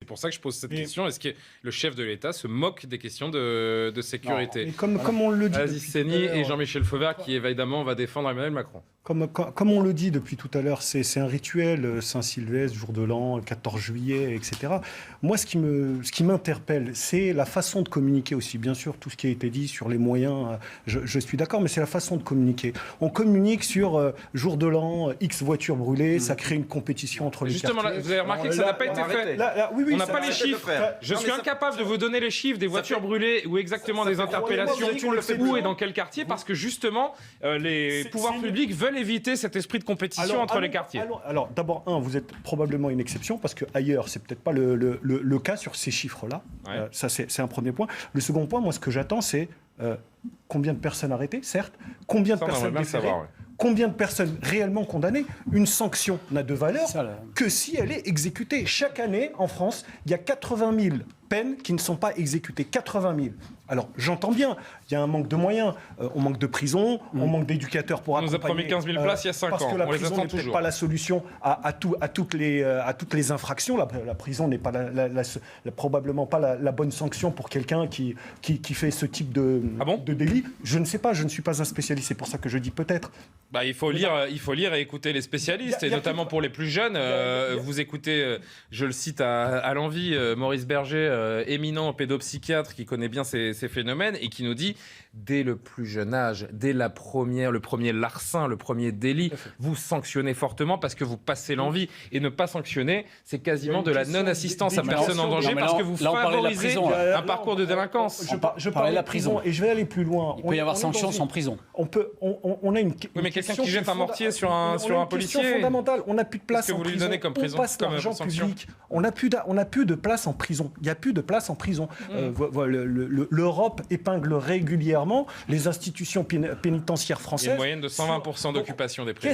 pour ça que je pose cette question. Est-ce que le chef de l'État se moque des questions de sécurité? Comme on le dit Aziz Seni et Jean-Michel Fauvergue qui évidemment va défendre Emmanuel Macron. Comme on le dit depuis tout à l'heure, c'est un rituel, Saint-Sylvestre, jour de l'an, le 14 juillet, etc. Moi, ce qui m'interpelle, c'est la façon de communiquer aussi. Bien sûr, tout ce qui a été dit sur les moyens, je suis d'accord, mais c'est la façon de communiquer. On communique sur jour de l'an, X voitures brûlées, ça crée une compétition entre les quartiers. Justement, vous avez remarqué que ça n'a pas été fait. Oui, on n'a pas les chiffres. Je suis incapable de vous donner les chiffres des voitures brûlées ou exactement des interpellations où et dans quel quartier, parce que justement, les pouvoirs publics veulent éviter cet esprit de compétition entre les quartiers. Alors d'abord, vous êtes probablement une exception, parce qu'ailleurs, c'est peut-être pas le cas sur ces chiffres-là. Ouais. Ça, c'est un premier point. Le second point, moi, ce que j'attends, c'est combien de personnes arrêtées, certes, combien de personnes déférées, combien de personnes réellement condamnées. Une sanction n'a de valeur que si elle est exécutée. Chaque année, en France, il y a 80 000 peines qui ne sont pas exécutées. 80 000. Alors, j'entends bien, il y a un manque de moyens, on manque de prisons, on manque d'éducateurs pour accompagner. On nous a promis 15 000 places il y a 5 ans. Parce que la prison n'est peut-être pas la solution à toutes les infractions. La prison n'est pas probablement pas la bonne sanction pour quelqu'un qui fait ce type de délit. Je ne sais pas, je ne suis pas un spécialiste, c'est pour ça que je dis peut-être. Il faut lire et écouter les spécialistes, et notamment pour les plus jeunes. Vous écoutez, je le cite à l'envi, Maurice Berger, éminent pédopsychiatre qui connaît bien ces phénomènes et qui nous dit, dès le plus jeune âge, dès le premier larcin, le premier délit, vous sanctionnez fortement parce que vous passez l'envie. Et ne pas sanctionner, c'est quasiment de la non-assistance à personne en danger parce que vous favorisez un parcours de délinquance. Je parlais de la prison et je vais aller plus loin. Il peut y avoir sanction sans prison. On a une mais quelqu'un qui jette un mortier sur un policier. C'est fondamental. On n'a plus de place en prison. Qu'est-ce que vous lui donnez comme prison? On passe l'argent public. On n'a plus de place en prison. Il n'y a plus de place en prison. L'Europe épingle régulièrement les institutions pénitentiaires françaises. Il y a une moyenne de 120% d'occupation des prisons.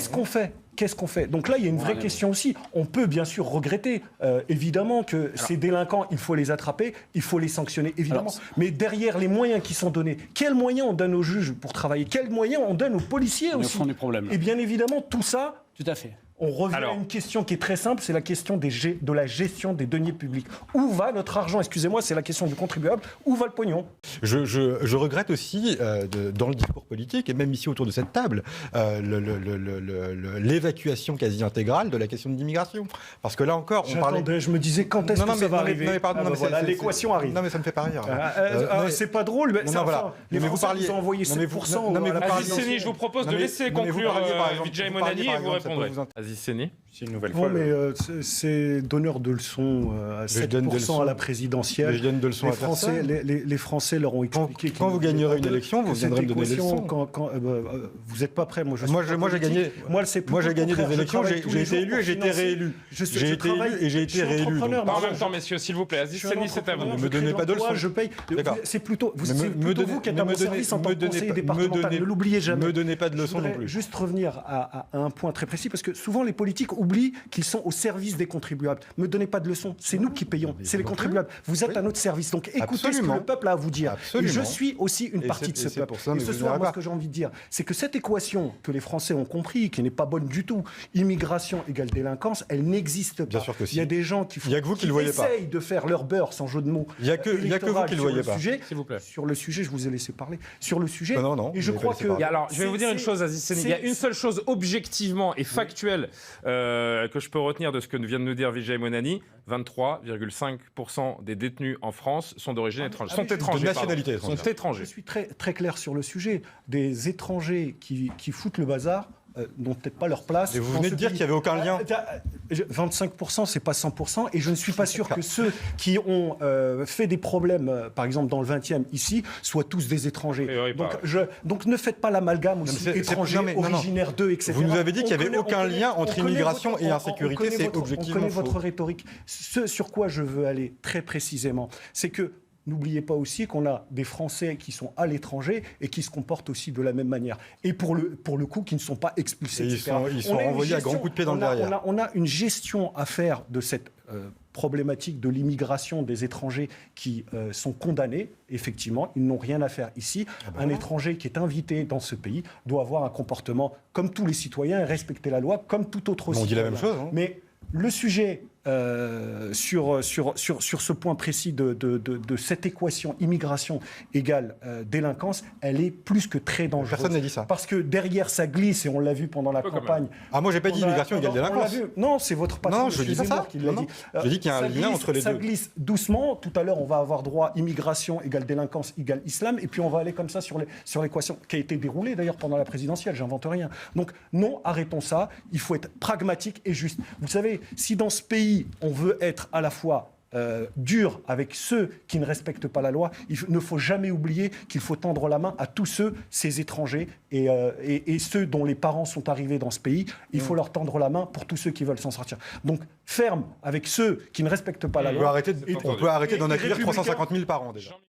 Qu'est-ce qu'on fait? Donc là, il y a une vraie question aussi. On peut bien sûr regretter, évidemment, que ces délinquants, il faut les attraper, il faut les sanctionner, évidemment. Mais derrière les moyens qui sont donnés, quels moyens on donne aux juges pour travailler? Quels moyens on donne aux policiers aussi? Au fond du problème. Et bien évidemment, tout ça... Tout à fait. On revient à une question qui est très simple, c'est la question de la gestion des deniers publics. Où va notre argent? Excusez-moi, c'est la question du contribuable. Où va le pognon? Je regrette aussi, dans le discours politique, et même ici autour de cette table, l'évacuation quasi intégrale de la question de l'immigration. Parce que là encore, on parlait... Je me disais, quand est-ce que ça va arriver? L'équation arrive. Non, mais ça ne me fait pas rire. C'est pas drôle, mais les Français vous ont envoyé 7%. Aziz Seni, je vous propose de laisser conclure Vijay Monani et vous répondrez. Aziz Seni, une nouvelle fois. Mais c'est donneur de leçons à 7% à la présidentielle. Je donne de leçons à personne. Les Français leur ont expliqué. Quand vous gagnerez une élection, vous viendrez me donner des leçons. Vous n'êtes pas prêt. Moi, j'ai gagné. Moi, j'ai gagné des élections. J'ai été élu et j'ai été réélu. J'ai été élu et j'ai été réélu. En même temps, messieurs, s'il vous plaît, Aziz Seni, c'est à vous. Ne me donnez pas de leçons. Je paye. C'est plutôt vous qui êtes à mon service en tant que conseiller départemental. Ne l'oubliez jamais. Ne me donnez pas de leçons non plus. Juste revenir à un point très précis, parce que souvent les politiques oublient qu'ils sont au service des contribuables. Ne me donnez pas de leçons, c'est nous qui payons, c'est les contribuables. Vous êtes à notre service, donc écoutez ce que le peuple a à vous dire. Et je suis aussi une partie de ce peuple. Et ce soir, moi, ce que j'ai envie de dire, c'est que cette équation que les Français ont compris, qui n'est pas bonne du tout, immigration égale délinquance, elle n'existe pas. Bien sûr que si. Il y a des gens qui essayent de faire leur beurre, sans jeu de mots. Il n'y a que vous qui le voyez pas. S'il vous plaît. Sur le sujet, je vous ai laissé parler. Sur le sujet, non, et je crois que... Alors, je vais vous dire une chose, Aziz Seni. Il y a une seule chose objectivement et factuelle que je peux retenir de ce que vient de nous dire Vijay Monani. 23,5% des détenus en France sont d'origine étrangère. Sont étrangers. Sont étrangers. Je suis très, très clair sur le sujet. Des étrangers qui foutent le bazar n'ont peut-être pas leur place. Et vous venez de dire qu'il n'y avait aucun lien. 25%, c'est pas 100%. Et je ne suis pas sûr que ceux qui ont fait des problèmes, par exemple dans le 20e, ici, soient tous des étrangers. Donc ne faites pas l'amalgame aussi étrangers, originaires d'eux, etc. Vous nous avez dit qu'il n'y avait aucun lien entre immigration et insécurité. C'est objectivement faux. On connaît votre rhétorique. Ce sur quoi je veux aller très précisément, c'est que n'oubliez pas aussi qu'on a des Français qui sont à l'étranger et qui se comportent aussi de la même manière. Et pour le coup, qui ne sont pas expulsés, etc. Ils sont renvoyés à grands coups de pied dans le derrière. On a une gestion à faire de cette problématique de l'immigration des étrangers qui sont condamnés. Effectivement, ils n'ont rien à faire ici. Un étranger qui est invité dans ce pays doit avoir un comportement comme tous les citoyens et respecter la loi comme tout autre citoyen. On dit la même chose. Mais le sujet sur ce point précis de cette équation immigration égale délinquance, elle est plus que très dangereuse. Personne n'a dit ça. Parce que derrière, ça glisse, et on l'a vu pendant la campagne. Ah, moi, j'ai pas dit immigration égale délinquance. Non, c'est votre patron, non, je dis pas ça. qui l'a dit. Je dis qu'il y a un lien entre les deux. Ça glisse doucement. Tout à l'heure, on va avoir droit immigration égale délinquance égale islam, et puis on va aller comme ça sur l'équation qui a été déroulée d'ailleurs pendant la présidentielle. J'invente rien. Donc non, arrêtons ça. Il faut être pragmatique et juste. Vous savez, si dans ce pays on veut être à la fois dur avec ceux qui ne respectent pas la loi, il ne faut jamais oublier qu'il faut tendre la main à tous ces étrangers et ceux dont les parents sont arrivés dans ce pays. Il faut leur tendre la main pour tous ceux qui veulent s'en sortir. Donc ferme avec ceux qui ne respectent pas la loi. On peut arrêter d'en accueillir 350 000 par an déjà.